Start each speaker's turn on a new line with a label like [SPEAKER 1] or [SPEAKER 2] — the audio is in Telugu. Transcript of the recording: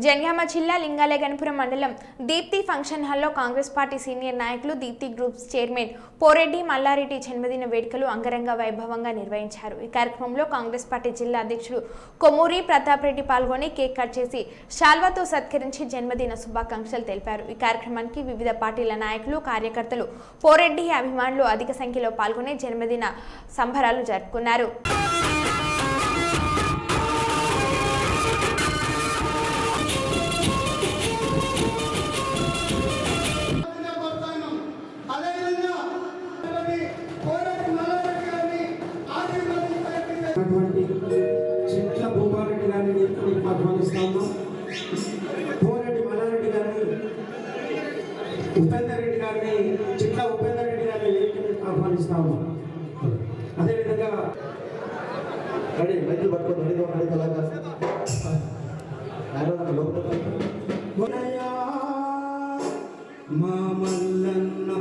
[SPEAKER 1] జనగామ జిల్లా లింగాలగనపురం మండలం దీప్తి ఫంక్షన్ హాల్లో కాంగ్రెస్ పార్టీ సీనియర్ నాయకులు దీప్తి గ్రూప్స్ చైర్మన్ పోరెడ్డి మల్లారెడ్డి జన్మదిన వేడుకలు అంగరంగ వైభవంగా నిర్వహించారు। ఈ కార్యక్రమంలో కాంగ్రెస్ పార్టీ జిల్లా అధ్యక్షుడు కొమూరి ప్రతాప్ రెడ్డి పాల్గొని కేక్ కట్ చేసి శాల్వాతో సత్కరించి జన్మదిన శుభాకాంక్షలు తెలిపారు। ఈ కార్యక్రమానికి వివిధ పార్టీల నాయకులు కార్యకర్తలు పోరెడ్డి అభిమానులు అధిక సంఖ్యలో పాల్గొని జన్మదిన సంబరాలు జరుపుకున్నారు।
[SPEAKER 2] చిట్ల భూపారెడ్డి గారిని ఆహ్వానిస్తాము। పోరెడ్డి మల్లారెడ్డి గారిని, ఉపేందర్ రెడ్డి గారిని, చిట్ల ఉపేందర్ రెడ్డి గారిని ఆహ్వానిస్తాము। అదేవిధంగా మైకులు పట్టుకుని మా మల్లన్న